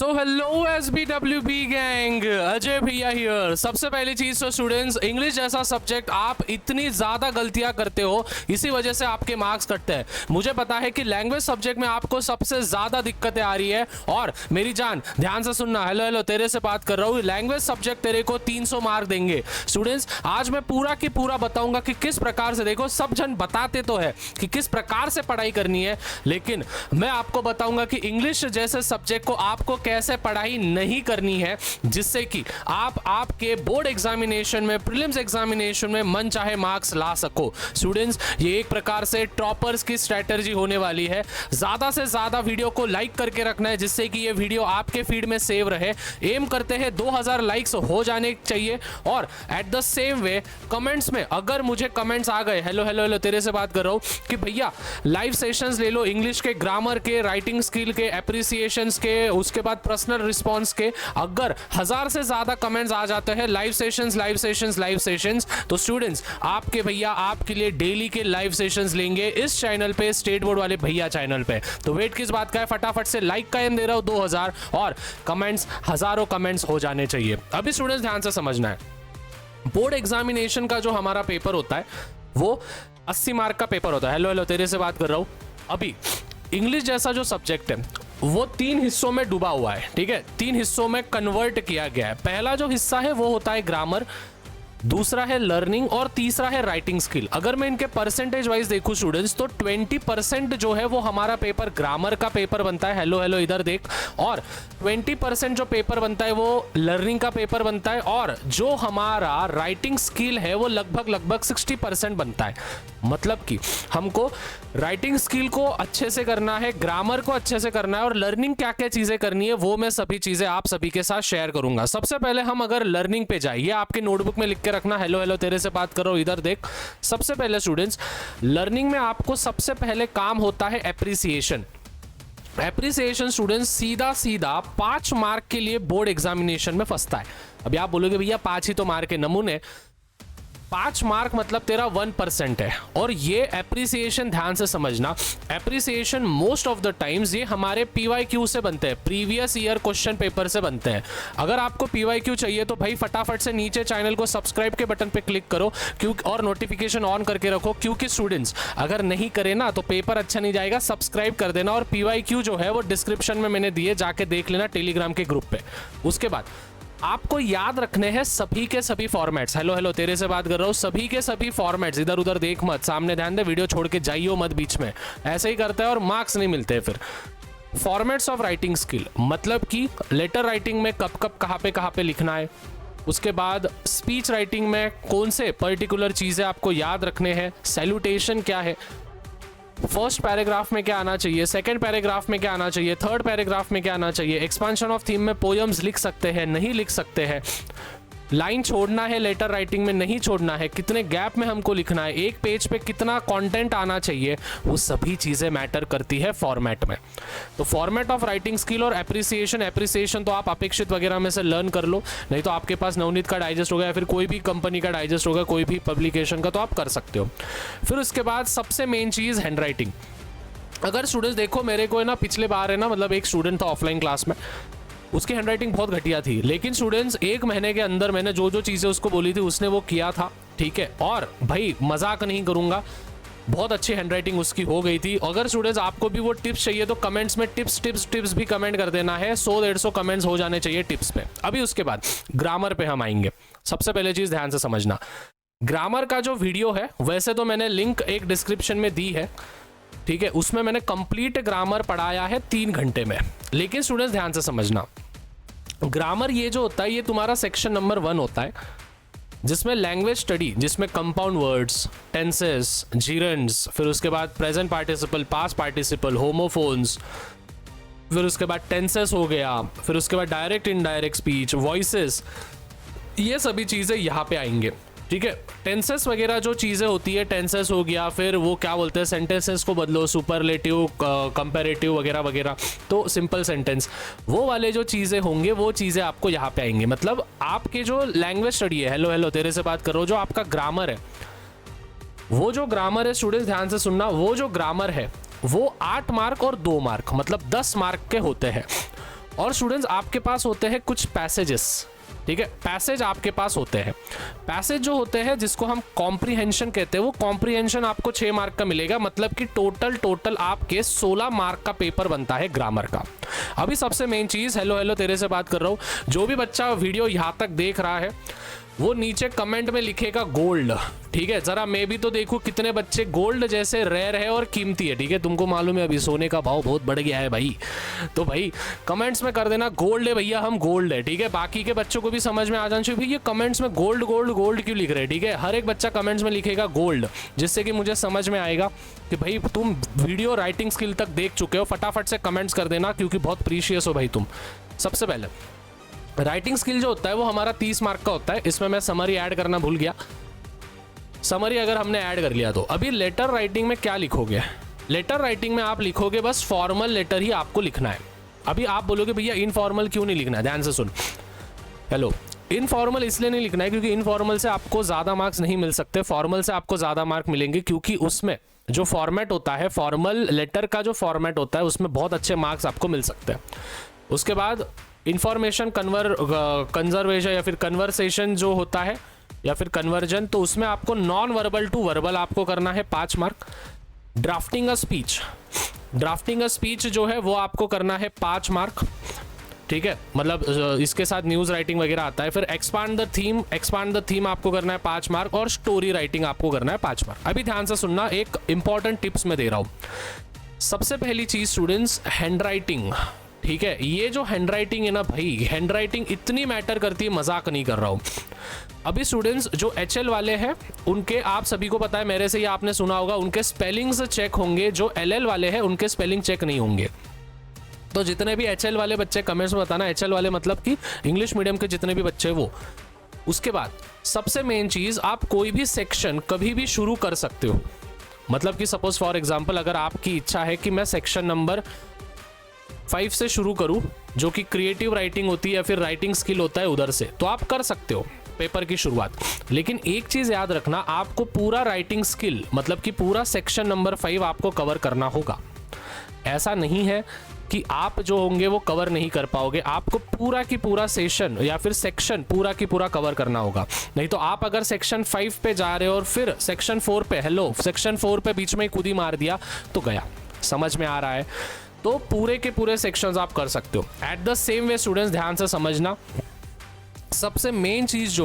तो hello SBWB gang, Ajay भैया here. सबसे पहली चीज तो स्टूडेंट्स, इंग्लिश जैसा सब्जेक्ट आप इतनी ज्यादा गलतियां करते हो, इसी वजह से आपके मार्क्स कटते हैं। मुझे पता है कि लैंग्वेज सब्जेक्ट में आपको सबसे ज्यादा दिक्कतें आ रही है। और मेरी जान ध्यान से सुनना, हेलो हेलो तेरे से बात कर रहा हूँ। लैंग्वेज सब्जेक्ट तेरे को 300 मार्क देंगे स्टूडेंट्स। आज मैं पूरा की पूरा बताऊंगा कि किस प्रकार से, देखो सब जन बताते तो है कि किस प्रकार से पढ़ाई करनी है, लेकिन मैं आपको बताऊंगा कि इंग्लिश जैसे सब्जेक्ट को आपको कैसे पढ़ाई नहीं करनी है, जिससे कि आप आपके बोर्ड एग्जामिनेशन में, प्रीलिम्स एग्जामिनेशन में मन चाहे मार्क्स ला सको। स्टूडेंट्स, ये एक प्रकार से टॉपर्स की स्ट्रेटजी होने वाली है। ज्यादा से ज्यादा वीडियो को लाइक करके रखना है, जिससे कि ये वीडियो आपके फीड में सेव रहे। एम करते हैं 2000 लाइक्स हो जाने चाहिए। और at the same way comments में अगर मुझे कमेंट्स आ गए, हेलो हेलो हेलो तेरे से बात कर रहा हूं, कि भैया लाइव सेशंस ले लो इंग्लिश के, ग्रामर के, राइटिंग स्किल के, एप्रिसिएशंस के, उसके बाद पर्सनल रिस्पॉन्स के, अगर 1000 से ज्यादा कमेंट्स आ जाते हैं live sessions live sessions live sessions, तो स्टूडेंट्स आपके भैया आपके लिए डेली के लाइव सेशंस लेंगे इस चैनल पे, स्टेट बोर्ड वाले भैया चैनल पे। तो वेट किस बात का है, फटाफट से लाइक का एम दे रहा हूं 2000 और कमेंट्स, हजारों कमेंट्स हो जाने चाहिए। अभी स्टूडेंट्स ध्यान से समझना है, बोर्ड एग्जामिनेशन का जो हमारा पेपर होता है वो 80 मार्क का पेपर होता है। हेलो हेलो तेरे से बात कर रहा हूं। अभी इंग्लिश जैसा जो सब्जेक्ट है वो 3 हिस्सों में डूबा हुआ है, ठीक है, 3 हिस्सों में कन्वर्ट किया गया है। पहला जो हिस्सा है वो होता है ग्रामर, दूसरा है लर्निंग और तीसरा है राइटिंग स्किल। अगर मैं इनके परसेंटेज वाइज देखूं स्टूडेंट्स, तो 20% जो है वो हमारा पेपर ग्रामर का पेपर बनता है, हेलो हेलो इधर देख, और 20% जो पेपर बनता है वो लर्निंग का पेपर बनता है, और जो हमारा राइटिंग स्किल है वो लगभग 60% बनता है। मतलब कि हमको राइटिंग स्किल को अच्छे से करना है, ग्रामर को अच्छे से करना है, और लर्निंग क्या क्या चीजें करनी है वो मैं सभी चीजें आप सभी के साथ शेयर करूंगा। सबसे पहले हम अगर लर्निंग पे जाए, ये आपके नोटबुक में लिख के रखना, हेलो हेलो तेरे से बात कर रहा हूं इधर देख। सबसे पहले स्टूडेंट्स, लर्निंग में आपको सबसे पहले काम होता है एप्रिसिएशन। एप्रिसिएशन स्टूडेंट्स सीधा सीधा 5 मार्क के लिए बोर्ड एग्जामिनेशन में फंसता है। अभी आप बोलोगे भैया 5 ही तो मार्क के नमूने, 5 मार्क मतलब तेरा 1% है। और ये एप्रिसिएशन ध्यान से समझना, appreciation most of the times ये हमारे PYQ से बनते हैं, प्रीवियस ईयर क्वेश्चन पेपर से बनते हैं। अगर आपको PYQ चाहिए तो भाई फटाफट से नीचे चैनल को सब्सक्राइब के बटन पे क्लिक करो, क्योंकि और नोटिफिकेशन ऑन करके रखो, क्योंकि स्टूडेंट्स अगर नहीं करे ना तो पेपर अच्छा नहीं जाएगा। सब्सक्राइब कर देना, और PYQ जो है वो डिस्क्रिप्शन में मैंने दिए, जाके देख लेना टेलीग्राम के ग्रुप पे। उसके बाद आपको याद रखने हैं सभी के सभी फॉर्मेट्स, हेलो हेलो तेरे से बात कर रहा हूँ, सभी के सभी फॉर्मेट्स, इधर उधर देख मत, सामने ध्यान दे, वीडियो छोड़ के जाइयो मत बीच में, ऐसे ही करता है और मार्क्स नहीं मिलते फिर। फॉर्मेट्स ऑफ राइटिंग स्किल मतलब कि लेटर राइटिंग में कब कब कहाँ पे लिखना है, उसके बाद स्पीच राइटिंग में कौन से पर्टिकुलर चीज़ें आपको याद रखने हैं, सैल्यूटेशन क्या है, फर्स्ट पैराग्राफ में क्या आना चाहिए, सेकंड पैराग्राफ में क्या आना चाहिए, थर्ड पैराग्राफ में क्या आना चाहिए, एक्सपांशन ऑफ थीम में पोएम्स लिख सकते हैं नहीं लिख सकते हैं, लाइन छोड़ना है लेटर राइटिंग में नहीं छोड़ना है, कितने गैप में हमको लिखना है, एक पेज पे कितना कंटेंट आना चाहिए, वो सभी चीज़ें मैटर करती है फॉर्मेट में। तो फॉर्मेट ऑफ राइटिंग स्किल और एप्रिसिएशन तो आप अपेक्षित वगैरह में से लर्न कर लो, नहीं तो आपके पास नवनीत का डाइजेस्ट होगा या फिर कोई भी कंपनी का डाइजेस्ट होगा, कोई भी पब्लिकेशन का, तो आप कर सकते हो। फिर उसके बाद सबसे मेन चीज़ हैंड राइटिंग। अगर स्टूडेंट्स देखो, मेरे को है ना पिछले बार है ना, मतलब एक स्टूडेंट था ऑफलाइन क्लास में, उसकी हैंडराइटिंग बहुत घटिया थी, लेकिन स्टूडेंट्स 1 महीने के अंदर मैंने जो जो चीज़ें उसको बोली थी उसने वो किया था, ठीक है। और भाई मजाक नहीं करूंगा, बहुत अच्छी हैंडराइटिंग उसकी हो गई थी। अगर स्टूडेंट्स आपको भी वो टिप्स चाहिए तो कमेंट्स में टिप्स भी कमेंट कर देना है, 100-150 कमेंट्स हो जाने चाहिए टिप्स पे। अभी उसके बाद ग्रामर पे हम आएंगे। सबसे पहले चीज़ ध्यान से समझना, ग्रामर का जो वीडियो है वैसे तो मैंने लिंक एक डिस्क्रिप्शन में दी है, ठीक है, उसमें मैंने कंप्लीट ग्रामर पढ़ाया है 3 घंटे में। लेकिन स्टूडेंट्स ध्यान से समझना, ग्रामर ये जो होता है ये तुम्हारा सेक्शन नंबर 1 होता है, जिसमें लैंग्वेज स्टडी, जिसमें कंपाउंड वर्ड्स, टेंसेस, जीरेंड्स, फिर उसके बाद present participle, past participle, homophones, फिर उसके बाद टेंसेस हो गया, फिर उसके बाद डायरेक्ट इनडायरेक्ट स्पीच, वॉइसेस, ये सभी चीज़ें यहाँ पे आएंगे, ठीक है। टेंसेस वगैरह जो चीज़ें होती है, टेंसेस हो गया, फिर वो क्या बोलते हैं, सेंटेंसेस को बदलो, सुपरलेटिव, कंपैरेटिव वगैरह वगैरह, तो सिंपल सेंटेंस, वो वाले जो चीज़ें होंगे वो चीज़ें आपको यहाँ पे आएंगे। मतलब आपके जो लैंग्वेज स्टडी है, हेलो हेलो तेरे से बात कर रहा हूँ, जो आपका ग्रामर है, वो जो ग्रामर है स्टूडेंट्स ध्यान से सुनना, वो जो ग्रामर है वो 8 मार्क और 2 मार्क मतलब 10 मार्क के होते हैं। और स्टूडेंट्स आपके पास होते हैं कुछ पैसेजेस, ठीक है, पैसेज आपके पास होते हैं। पैसेज जो होते हैं जिसको हम कॉम्प्रीहेंशन कहते हैं, वो कॉम्प्रीहेंशन आपको 6 मार्क का मिलेगा, मतलब कि टोटल आपके 16 मार्क का पेपर बनता है ग्रामर का। अभी सबसे मेन चीज, हेलो तेरे से बात कर रहा हूँ, जो भी बच्चा वीडियो यहाँ तक देख रहा है वो नीचे कमेंट में लिखेगा गोल्ड, ठीक है। जरा मैं भी तो देखूं कितने बच्चे गोल्ड जैसे रेयर है और कीमती है, ठीक है। तुमको मालूम है अभी सोने का भाव बहुत बढ़ गया है भाई, तो भाई कमेंट्स में कर देना गोल्ड है भैया, हम गोल्ड है, ठीक है। बाकी के बच्चों को भी समझ में आ जाना चाहिए भाई ये कमेंट्स में गोल्ड गोल्ड गोल्ड क्यों लिख रहे हैं, ठीक है। हर एक बच्चा कमेंट्स में लिखेगा गोल्ड, जिससे कि मुझे समझ में आएगा कि भाई तुम वीडियो राइटिंग स्किल तक देख चुके हो। फटाफट से कमेंट्स कर देना क्योंकि बहुत प्रीशियस हो भाई तुम। सबसे पहले राइटिंग स्किल जो होता है वो हमारा 30 मार्क का होता है। इसमें मैं समरी ऐड करना भूल गया, समरी अगर हमने ऐड कर लिया तो अभी लेटर राइटिंग में क्या लिखोगे, लेटर राइटिंग में आप लिखोगे बस फॉर्मल लेटर ही आपको लिखना है। अभी आप बोलोगे भैया इनफॉर्मल क्यों नहीं लिखना है, ध्यान से सुन। हेलो, इनफॉर्मल इसलिए नहीं लिखना है क्योंकि इनफॉर्मल से आपको ज़्यादा मार्क्स नहीं मिल सकते, फॉर्मल से आपको ज़्यादा मार्क मिलेंगे, क्योंकि उसमें जो फॉर्मेट होता है, फॉर्मल लेटर का जो फॉर्मेट होता है उसमें बहुत अच्छे मार्क्स आपको मिल सकते हैं। उसके बाद इंफॉर्मेशन कंजर्वेशन या फिर कन्वर्सेशन जो होता है या फिर कन्वर्जन, तो उसमें आपको नॉन वर्बल टू वर्बल आपको करना है 5 मार्क। ड्राफ्टिंग अ स्पीच जो है वो आपको करना है 5 मार्क, ठीक है। मतलब इसके साथ न्यूज़ राइटिंग वगैरह आता है। फिर एक्सपांड द थीम आपको करना है 5 मार्क और स्टोरी राइटिंग आपको करना है 5 मार्क। अभी ध्यान से सुनना, एक इंपॉर्टेंट टिप्स मैं दे रहा हूँ। सबसे पहली चीज स्टूडेंट्स, हैंड राइटिंग, ठीक है। ये जो हैंड राइटिंग है ना भाई, हैंड राइटिंग इतनी मैटर करती है, मजाक नहीं कर रहा हूँ। अभी स्टूडेंट्स जो HL वाले हैं उनके, आप सभी को पता है, मेरे से ये आपने सुना होगा, उनके स्पेलिंग्स चेक होंगे, जो LL वाले हैं उनके स्पेलिंग चेक नहीं होंगे। तो जितने भी HL वाले बच्चे कमेंट्स में बताना, HL वाले मतलब कि इंग्लिश मीडियम के जितने भी बच्चे वो। उसके बाद सबसे मेन चीज, आप कोई भी सेक्शन कभी भी शुरू कर सकते हो। मतलब कि सपोज फॉर एग्जांपल अगर आपकी इच्छा है कि मैं सेक्शन नंबर 5 से शुरू करूं, जो कि क्रिएटिव राइटिंग होती है या फिर राइटिंग स्किल होता है उधर से, तो आप कर सकते हो पेपर की शुरुआत। लेकिन एक चीज याद रखना, आपको पूरा राइटिंग स्किल मतलब कि पूरा सेक्शन नंबर 5 आपको कवर करना होगा। ऐसा नहीं है कि आप जो होंगे वो कवर नहीं कर पाओगे, आपको पूरा की पूरा सेशन या फिर सेक्शन पूरा की पूरा कवर करना होगा। नहीं तो आप अगर सेक्शन 5 पे जा रहे हो और फिर सेक्शन 4 पे, सेक्शन 4 पे बीच में कूद ही मार दिया तो गया। समझ में आ रहा है? तो पूरे के पूरे सेक्शंस आप कर सकते हो। At the same way students ध्यान से समझना, सबसे मेन चीज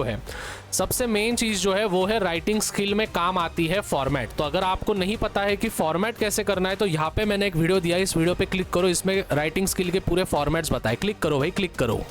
जो है वो है राइटिंग स्किल में काम आती है फॉर्मेट। तो अगर आपको नहीं पता है कि फॉर्मेट कैसे करना है तो यहाँ पे मैंने एक वीडियो दिया है, इस वीडियो पे क्लिक करो, इसमें राइटिंग स्किल के पूरे फॉर्मेट्स बताए। क्लिक करो भाई, क्लिक करो।